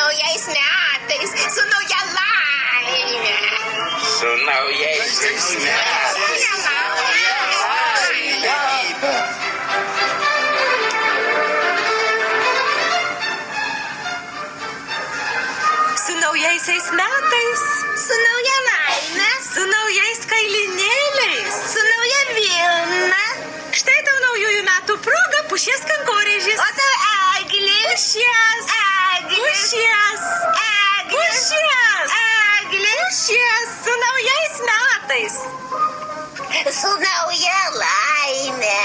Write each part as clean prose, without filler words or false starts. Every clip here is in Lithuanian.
naujais metais, su nauja laime. Su naujaisiais metais. Su naujaisiais metais. Su nauja laime. Su naujais kailinėliais. Su nauja vilna. Štai tau naujųjų metų proga pušies kankorėžis. O tau eglė. Pušies. Eglė. Pušies. Eglė. Pušies. Eglė. Pušies. Su naujais metais. Su nauja laime.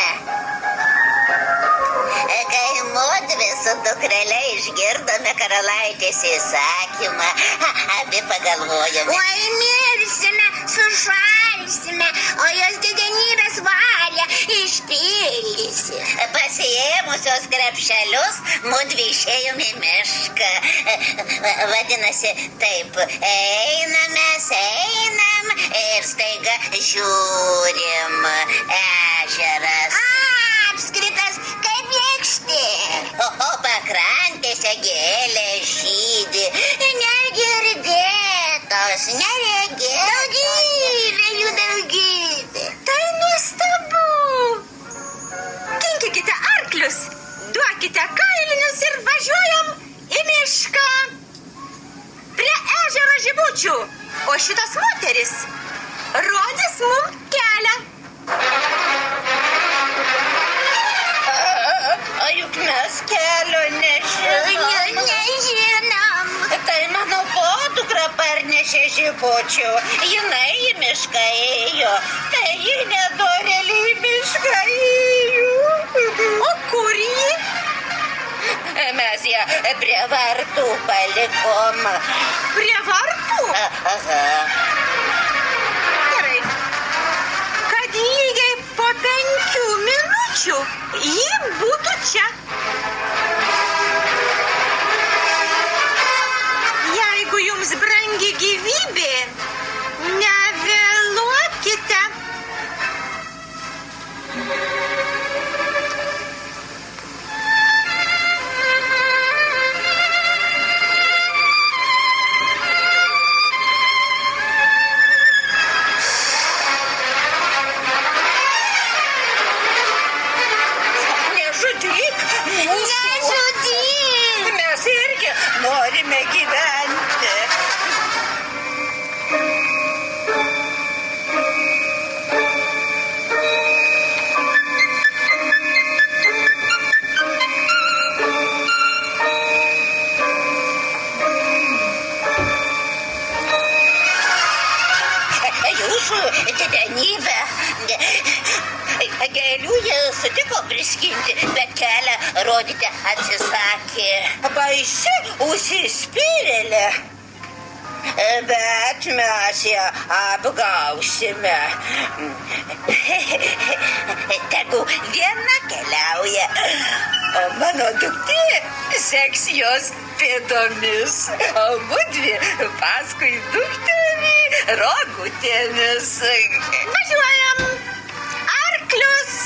Kai mudvi su dukrele išgirdome karalaitės įsakymą, abi pagalvojome. Oi, mirsime, sušalsime, o jos didenybės valią išpildysi. Pasiėmusios krepšelius, mudvi išėjome į mišką. Vadinasi, taip, einam ir staiga žiūrim, ežeras. Apskritas kaip lėkštė. O pakrantėse gėlės žydi, negirdėtos, neregėtos. Daugybė. Tai nuostabu. Kinkykite arklius, duokite kailinius ir važiuojam į mišką. Prie ežero žibučių. O šitos moteris rodys mums kelią. O juk mes kelio nežinom. Tai mano podukra parnešė žibučių. Jinai į mišką ėjo. Tai ji nedorėlį į mišką ėjo. O kur ji? Mes ją prie vartų palikom. Prie vartų? Aha. Gerai. Kad lygiai po 5 minučių ji būtų čia. Jeigu jums brangi gyvybė, nevėluokite. Nežudyk mūsų. Nežudyk. Mes irgi norime gyventi. Jūsų didenybė. Gėlių jie sutiko priskinti, bet kelią rodyti atsisakė. Baisi užsispyrėlė. Bet mes ją apgausime. Tegu viena keliauja, o mano duktė seks jos pėdomis, o mudvi paskui dukterį rogutėmis. Važiuojam. Arklius,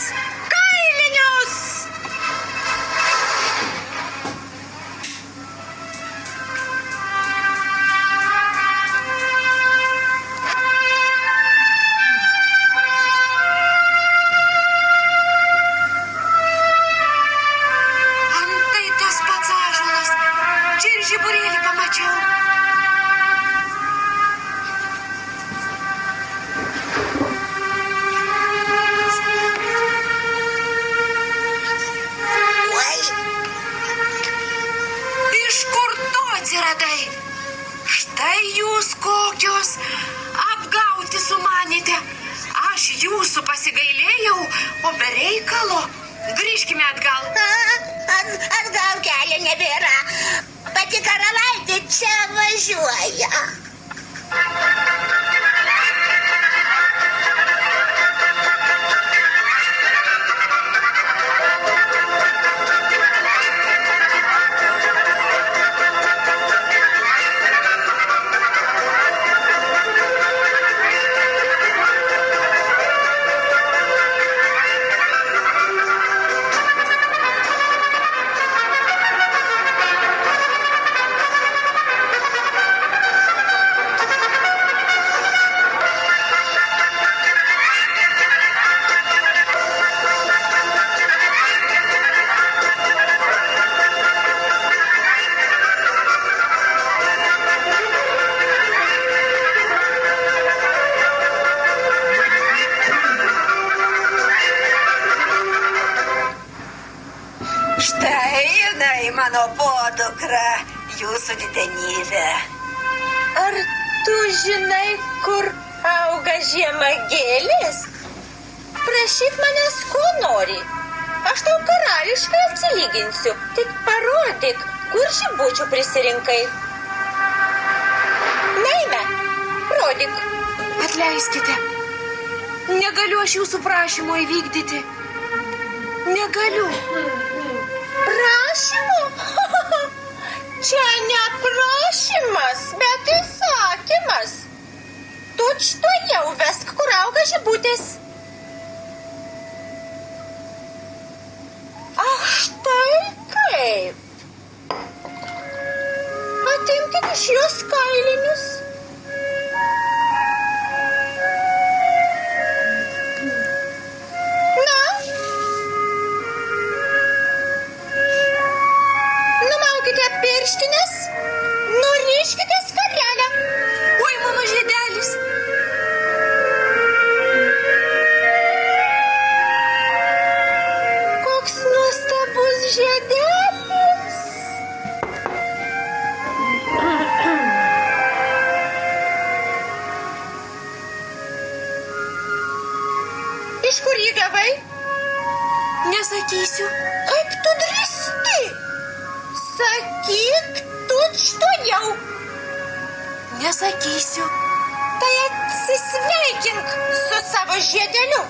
kailinius. Antai tas pats ąžuolas. Čia ir žiburėlį pamačiau. Oi, Iš kur tu atsiradai? Štai jūs kokios. Apgauti sumanėte. Aš jūsų pasigailėjau, o be reikalo. Grįžkime atgal. atgal kelio nebėra. Pati karalaitė čia važiuoja. mano podukra, jūsų didenybė. Ar tu žinai, kur auga žiemagėlės? Prašyk manęs, ko nori. Aš tau karališkai atsilyginsiu. Tik parodyk, kur žibučių prisirinkai. Naime, rodyk. Atleiskite. Negaliu aš jūsų prašymo įvykdyti. Negaliu. Prašymu? Čia ne prašymas, bet įsakymas. Tučtuojau vesk, kur auga žibutės. Ach, štai kaip. Atimkit iš jos kailinius. Na? Numaukite pirštines, nuriškite skarelę. Oi, mano žiedelis. Koks nuostabus žiedelis. Iš kur jį gavai? Nesakysiu. Kaip tu drįsti? Sakyk tučtuojau. Nesakysiu. Tai atsisveikink su savo žiedeliu.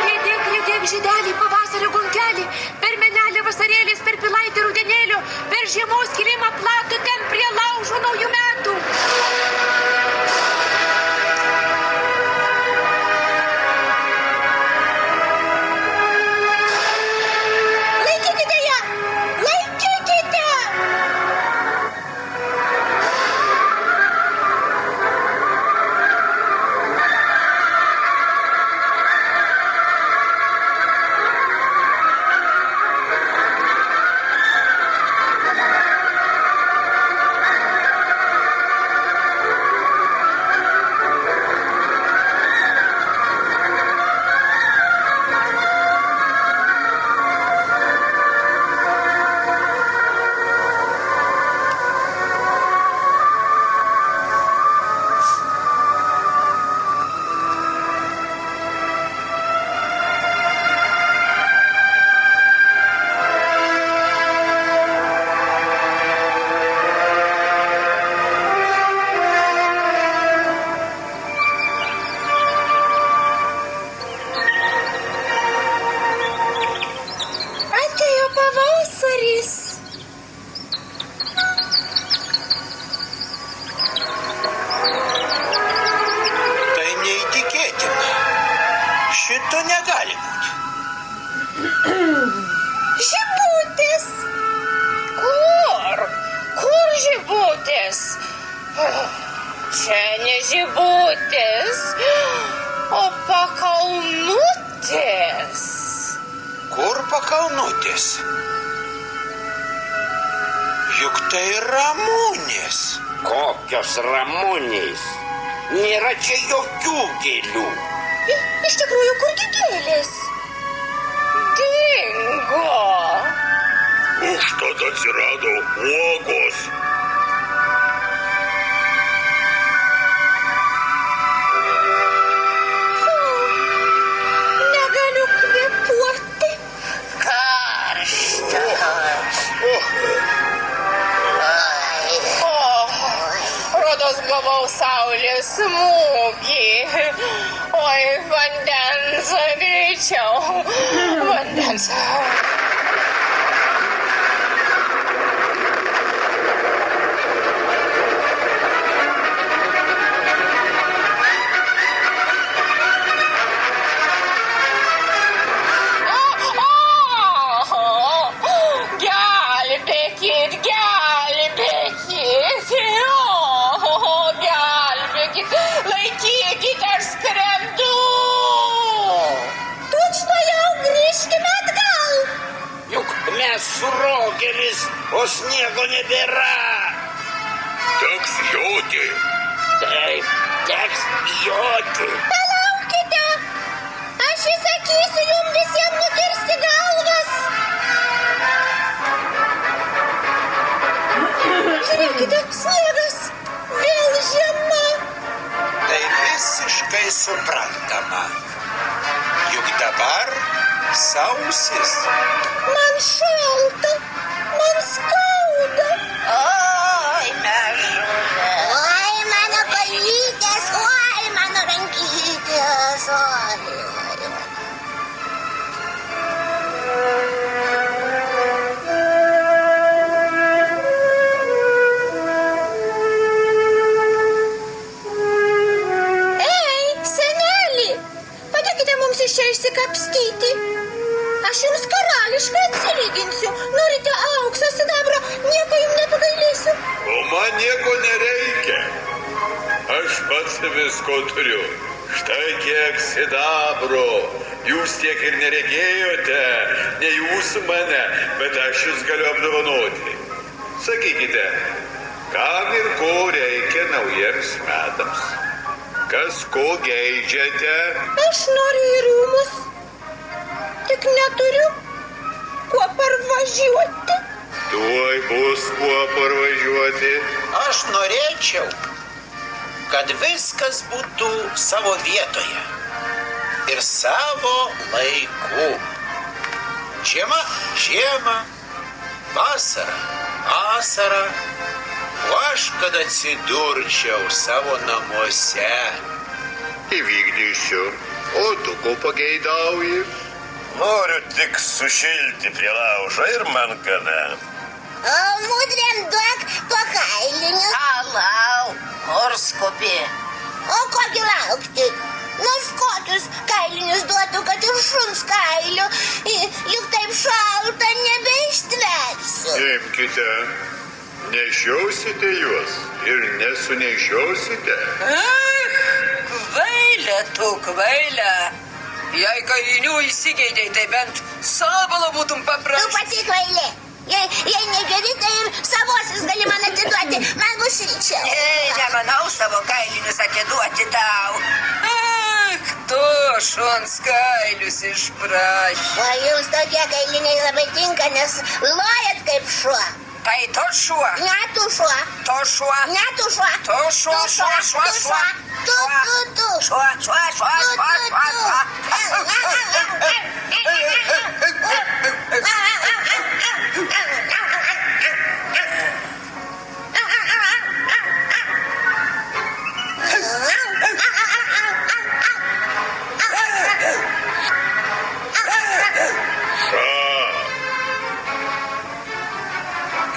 Riedėk, žiedelį, pavasario gunkelį, per menelį vasarėlis, per pilaitį rudenėlio, per žiemos kilimą platų ten prie laužų naujų metų. Laikykite ją! Laikykite! Šito negali būti. Žibutės! Kur? Kur žibutės? Čia ne žibutės, o pakalnutės. Kur pakalnutės? Juk tai Ramunės. Kokios Ramunės? Nėra čia jokių gėlių. Iš tikrųjų, kurgi gėlės? Dingo. Užtat atsirado uogos. Negaliu kvėpuoti. Karšta. Rodos gavau saulės smūgį. Oi, vandens greičiau. Vandens. Gelbėkit, gelbėkit. Gelbėkit, laikykit, aš skrendu. Tučtuojau grįžkime atgal. Juk mes su rogėmis, o sniego nebėra. Teks joti. Taip, teks joti. sausis. Man šalta, man skauda. Oi, mežulė. Oi, mano kojytės, oi, mano rankytės, oi. Čia išsikapstyti. Aš jums karališkai atsilyginsiu. Norite aukso, sidabro, nieko jums nepagailėsiu. O man nieko nereikia. Aš pats visko turiu. Štai kiek sidabro. Jūs tiek ir neregėjote. Ne jūs mane, bet aš jūs galiu apdovanoti. Sakykite, kam ir ko reikia naujiems metams? Kas ko geidžiate? Aš noriu į rūmus. Tik neturiu kuo parvažiuoti. Tuoj bus kuo parvažiuoti. Aš norėčiau, kad viskas būtų savo vietoje ir savo laiku. Žiema, žiema, vasara, vasara. O aš, kad atsidurčiau savo namuose. Įvykdysiu. O tu ko pageidauji? Noriu tik sušilti prie laužo ir man gana. O mudrėm duok pakailinius. Alau, kur skubi? O kogi laukti? Nors kokius kailinius duotų, kad ir šuns kailių. Juk taip šalta nebeištversiu. Imkite. Nešiausite juos ir nesunešiausite. Kvailė tu, kvailė. Jei kailinių įsigeidėjai, tai bent sabalo būtum Tu paprašęs. pati kvailė. Jei negeri, tai ir savosius gali man atiduoti. Man bus šilčiau. Ei, nemanau savo kailinius atiduoti tau. Tu šuns kailius išprašė. O jums tokie kailiniai labai tinka, nes lojat kaip šuo. Tai to šuo. Ne tu šuo. To šuo. Ne tu šuo. To šuo, šuo, šuo, šuo. Tu. Šuo, šuo, šuo, šuo,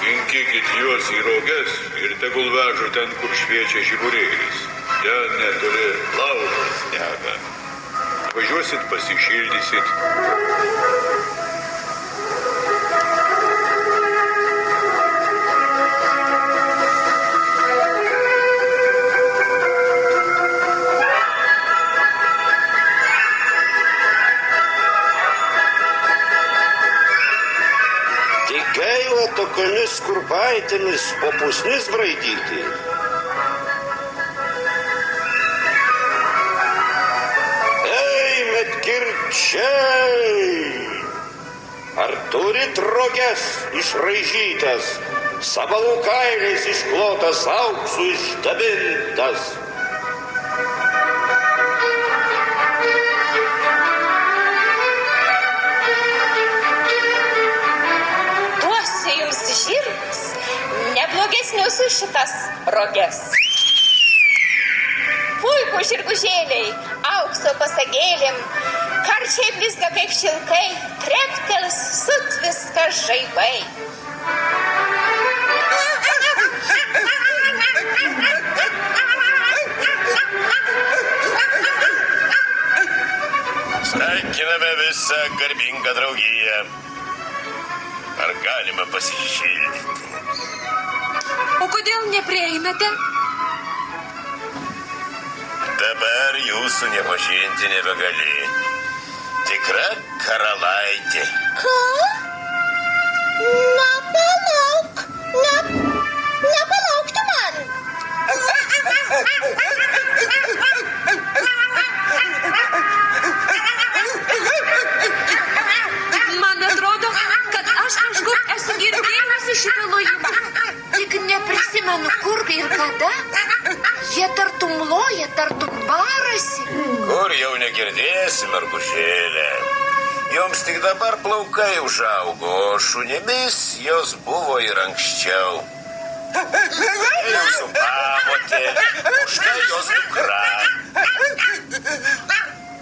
Kinkykit juos į roges ir tegul vežu ten, kur šviečia žiburėlis. Ten netoli laužas dega. Važiuosit, pasišildysit. Tik gaila tokiomis kurpaitėmis po pusnis braidyti. Ei, medkirčiai! Ar turit roges išraižytas, sabalų kailiais išklotas, auksu išdabintas? Duosiu jums žirgus, neblogesnius už šitas roges. Puikų žirgužėliai, aukso pasagėlėm, karčiai blizga kaip šilkai, treptels sutviska žaibai. Sveikiname visą garbingą draugiją. Ar galima pasišildyti? O kodėl neprieinate? Dabar jūsų nepažinti nebegali. Tikra karalaitė. Ką? Na, palauk. Nepalauk tu man. Man atrodo, kad aš kažkur esu girdėjusi šitą lojimą. Tik neprisimenu, kur ir kada. Jie tartum loja, tartum barasi. Kur jau negirdėsi, mergužėlė. Joms tik dabar plaukai užaugo, o šunimis jos buvo ir anksčiau. Jūsų pamotė, už tai jos dukra.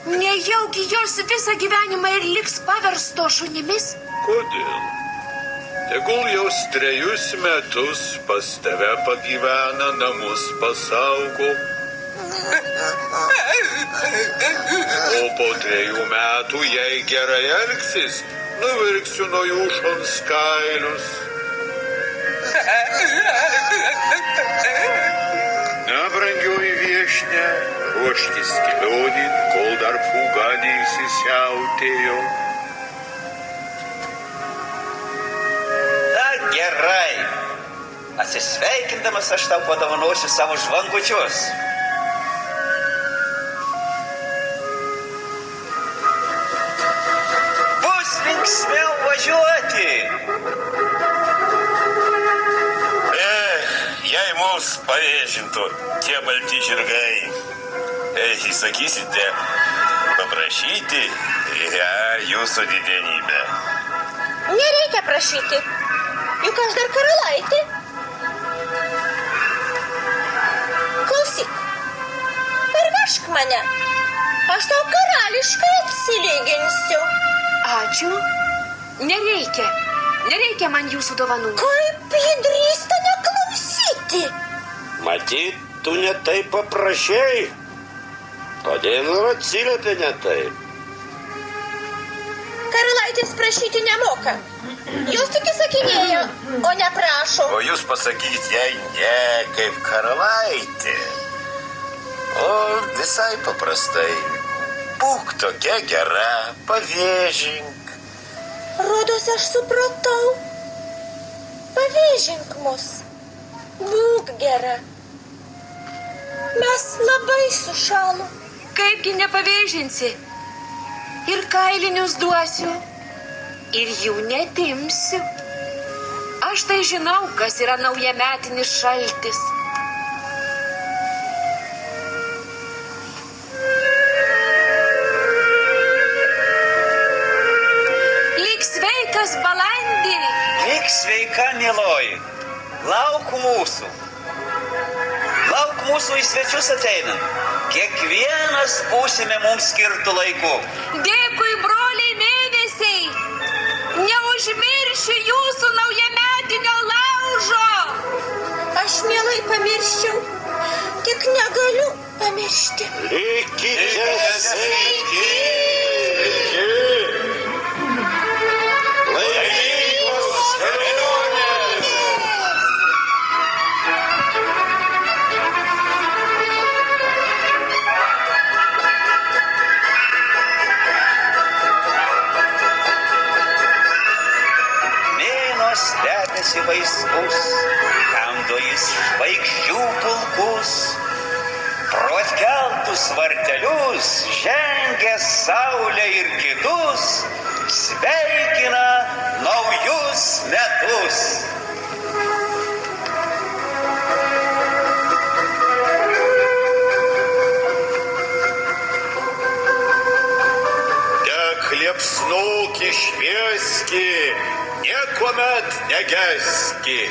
Nejaugi jos visą gyvenimą ir liks paversto šunimis? Kodėl? Tegul jos 3 metus pas tave pagyvena, namus pasaugo. O po 3 metų, jei gerai elgsis, nuvirksiu nuo jų šuns kailius. Na, brangioji viešne, ruoškis kelionėn, kol dar pūga neįsisiautėjo. Na gerai. Atsisveikindamas aš tau padovanosiu savo žvangučius. Bus linksmiau važiuoti. Jei mus pavėžintų tie balti žirgai, įsakysite paprašyti, jūsų didenybę. Nereikia prašyti, juk aš dar karalaitė. Klausyk, parvežk mane, aš tau karališkai apsilyginsiu. Ačiū. Nereikia man jūsų dovanų. Kaip ji drįsta neklausyti? Matyt, tu ne taip paprašei. Todėl ir atsiliepė ne taip. Karalaitės prašyti nemoka. Jūs tik įsakinėjo, o neprašo. O jūs pasakyti jai ne kaip karalaitė, o visai paprastai. Būk tokia gera, pavėžink. Rodos aš supratau. Pavėžink mus. Būk gera. Mes labai sušalom. Kaipgi nepavėžinsi? Ir kailinius duosiu, ir jų netimsiu. Aš tai žinau, kas yra naujametinis šaltis. Lik sveikas, balandį! Lik sveika, mieloji. Lauk mūsų. Lauk mūsų į svečius ateinant. Kiekvienas būsime mums skirtų laiku. Dėkui, broliai mėnesiai! Neužmiršiu jūsų naujametinio laužo! Aš mielai pamirščiau, tik negaliu pamiršti. Likite sveiki! Laimingos kelionės! Mėnuo stebėsi vaiskus, kamdo jis žvaigždžių pulkus. Pro atkeltus vartelius žengia saulė ir kitus, sveikina naujus metus. Tek liepsnoki švieski, niekuomet negeski.